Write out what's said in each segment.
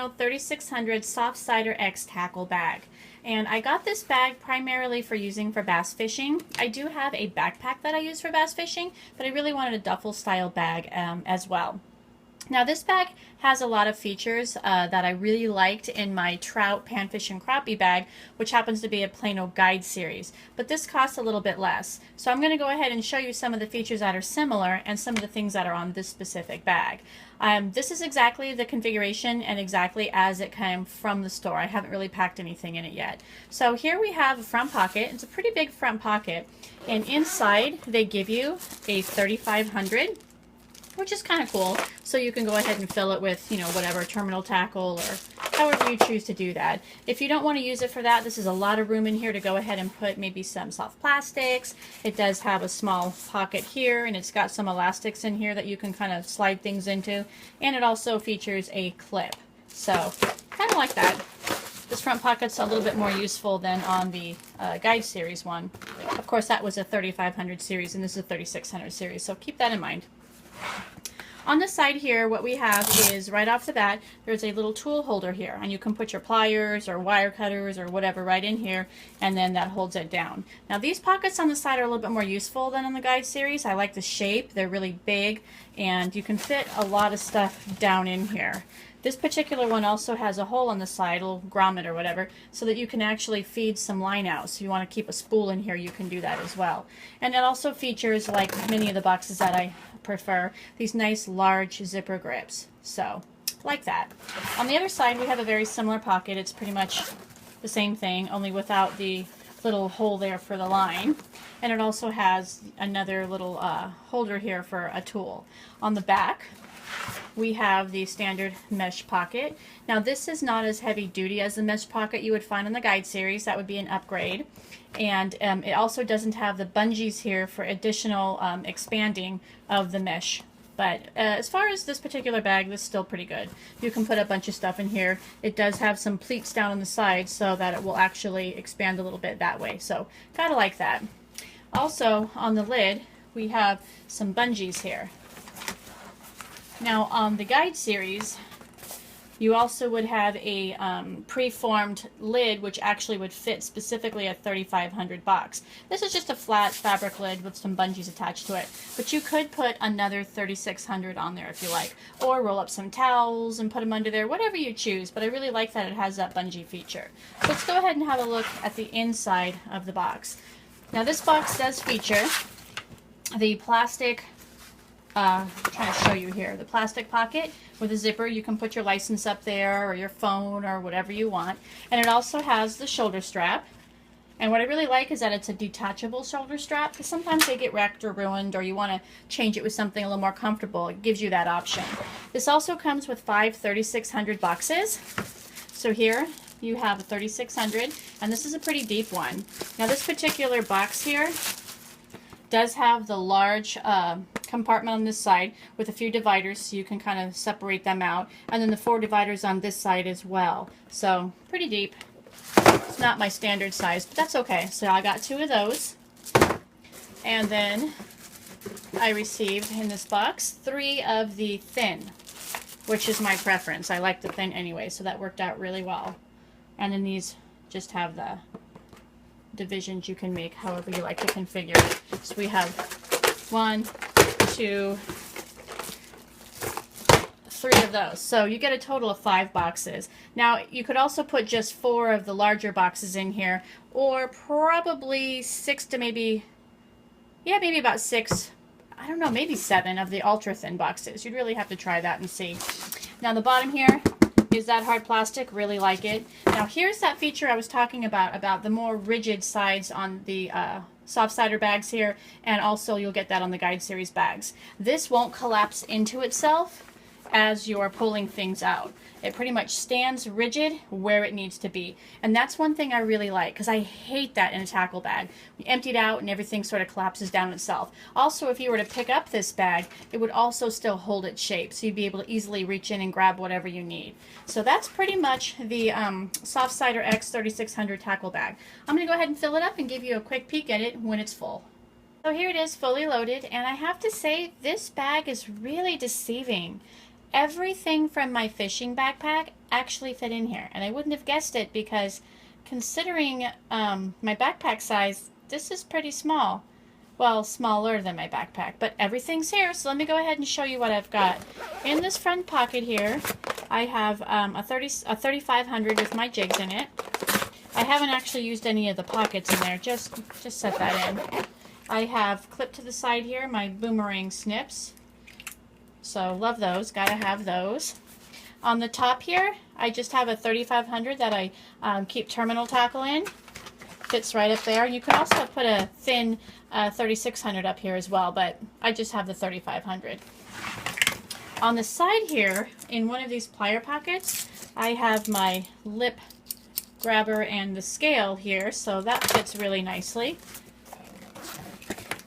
Plano 3600 Softsider X tackle bag. And I got this bag primarily for using for bass fishing. I do have a backpack that I use for bass fishing, but I really wanted a duffel style bag as well. Now this bag has a lot of features that I really liked in my trout, panfish, and crappie bag, which happens to be a Plano guide series. But this costs a little bit less. So I'm going to go ahead and show you some of the features that are similar and some of the things that are on this specific bag. This is exactly the configuration and exactly as it came from the store. I haven't really packed anything in it yet. So here we have a front pocket. It's a pretty big front pocket. And inside they give you a 3500, which is kind of cool. So you can go ahead and fill it with, whatever, terminal tackle or however you choose to do that. If you don't want to use it for that, this is a lot of room in here to go ahead and put maybe some soft plastics. It does have a small pocket here, and it's got some elastics in here that you can kind of slide things into. And it also features a clip. So kind of like that. This front pocket's a little bit more useful than on the guide series one. Of course, that was a 3500 series, and this is a 3600 series, so keep that in mind. On the side here, what we have is right off the bat, there's a little tool holder here, and you can put your pliers or wire cutters or whatever right in here, and then that holds it down. Now these pockets on the side are a little bit more useful than on the guide series. I like the shape. They're really big, and you can fit a lot of stuff down in here. This particular one also has a hole on the side, a little grommet or whatever, so that you can actually feed some line out. So if you want to keep a spool in here, you can do that as well. And it also features, like many of the boxes that I prefer, these nice large zipper grips. So like that. On the other side, we have a very similar pocket. It's pretty much the same thing, only without the little hole there for the line. And it also has another little holder here for a tool. On the back, we have the standard mesh pocket. Now this is not as heavy duty as the mesh pocket you would find in the guide series. That would be an upgrade. And it also doesn't have the bungees here for additional expanding of the mesh. But as far as this particular bag, this is still pretty good. You can put a bunch of stuff in here. It does have some pleats down on the side so that it will actually expand a little bit that way. So kind of like that. Also on the lid, we have some bungees here. Now on the guide series, you also would have a preformed lid which actually would fit specifically a 3500 box. This is just a flat fabric lid with some bungees attached to it, but you could put another 3600 on there if you like, or roll up some towels and put them under there, whatever you choose, but I really like that it has that bungee feature. So let's go ahead and have a look at the inside of the box. Now this box does feature the plastic trying to show you here, the plastic pocket with a zipper. You can put your license up there or your phone or whatever you want. And it also has the shoulder strap. And what I really like is that it's a detachable shoulder strap, because sometimes they get wrecked or ruined, or you want to change it with something a little more comfortable. It gives you that option. This also comes with 5 3600 boxes. So here you have a 3600, and this is a pretty deep one. Now this particular box here does have the large compartment on this side with a few dividers, so you can kind of separate them out, and then the 4 dividers on this side as well. So pretty deep. It's not my standard size, but that's okay. So I got 2 of those, and then I received in this box 3 of the thin, which is my preference. I like the thin anyway, so that worked out really well. And then these just have the divisions you can make however you like to configure it. So we have 1, 2, 3 of those. So you get a total of 5 boxes. Now you could also put just 4 of the larger boxes in here, or probably 6 to maybe about 6, I don't know, maybe 7 of the ultra thin boxes. You'd really have to try that and see. Now the bottom here is that hard plastic. Really like it. Now here's that feature I was talking about the more rigid sides on the Softsider bags here, and also you'll get that on the guide series bags. This won't collapse into itself as you're pulling things out. It pretty much stands rigid where it needs to be. And that's one thing I really like, because I hate that in a tackle bag. You empty it out and everything sort of collapses down itself. Also, if you were to pick up this bag, it would also still hold its shape, so you'd be able to easily reach in and grab whatever you need. So that's pretty much the Softsider X 3600 tackle bag. I'm going to go ahead and fill it up and give you a quick peek at it when it's full. So here it is, fully loaded, and I have to say this bag is really deceiving. everything from my fishing backpack actually fit in here. And I wouldn't have guessed it because considering my backpack size, this is pretty small. Well, smaller than my backpack, but everything's here. So let me go ahead and show you what I've got. In this front pocket here, I have a 3500 with my jigs in it. I haven't actually used any of the pockets in there, just set that in. I have clipped to the side here my boomerang snips. So love those, gotta have those. On the top here, I just have a 3500 that I keep terminal tackle in. Fits right up there. You could also put a thin 3600 up here as well, but I just have the 3500. On the side here, in one of these plier pockets, I have my lip grabber and the scale here, so that fits really nicely.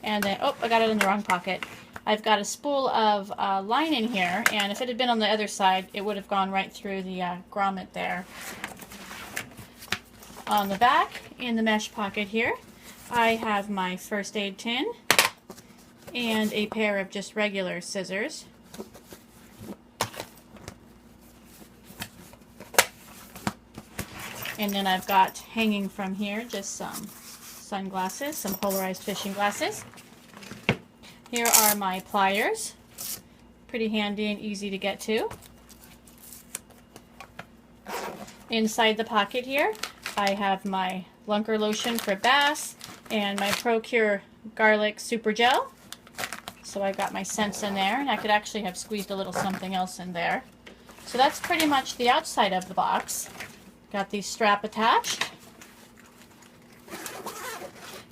And then, oh, I got it in the wrong pocket. I've got a spool of line in here, and if it had been on the other side, it would have gone right through the grommet there. On the back, in the mesh pocket here, I have my first aid tin and a pair of just regular scissors. And then I've got hanging from here just some sunglasses, some polarized fishing glasses. Here are my pliers, pretty handy and easy to get to. Inside the pocket here, I have my Lunker lotion for bass and my ProCure garlic super gel. So I've got my scents in there, and I could actually have squeezed a little something else in there. So that's pretty much the outside of the box. Got the strap attached. And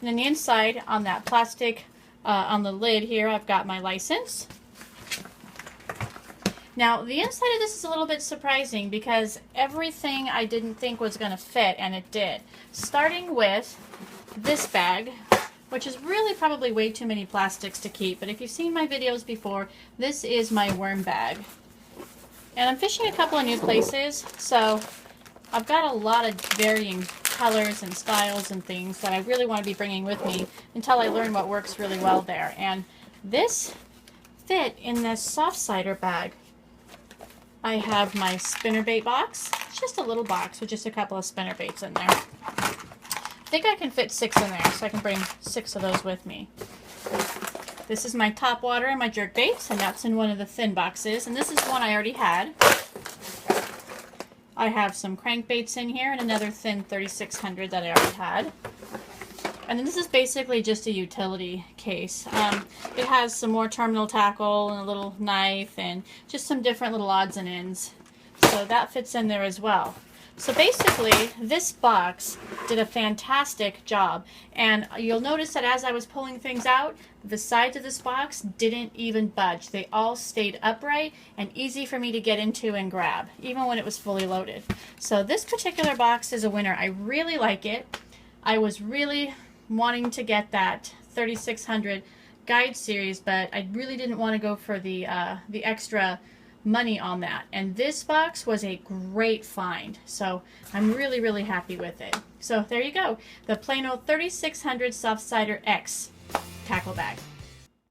then the inside on that plastic, on the lid here, I've got my license. Now, the inside of this is a little bit surprising because everything I didn't think was going to fit, and it did. Starting with this bag, which is really probably way too many plastics to keep, but if you've seen my videos before, this is my worm bag. And I'm fishing a couple of new places, so I've got a lot of varying colors and styles and things that I really want to be bringing with me until I learn what works really well there. And this fit in this Softsider bag. I have my spinnerbait box. It's just a little box with just a couple of spinnerbaits in there. I think I can fit 6 in there, so I can bring 6 of those with me. This is my top water and my jerk baits, and that's in one of the thin boxes. And this is one I already had. I have some crankbaits in here and another thin 3600 that I already had. And then this is basically just a utility case. It has some more terminal tackle and a little knife and just some different little odds and ends. So that fits in there as well. So basically, this box did a fantastic job. And you'll notice that as I was pulling things out, the sides of this box didn't even budge. They all stayed upright and easy for me to get into and grab, even when it was fully loaded. So this particular box is a winner. I really like it. I was really wanting to get that 3600 guide series, but I really didn't want to go for the extra money on that. And this box was a great find. So I'm really, really happy with it. So there you go. The Plano 3600 Softsider X tackle bag.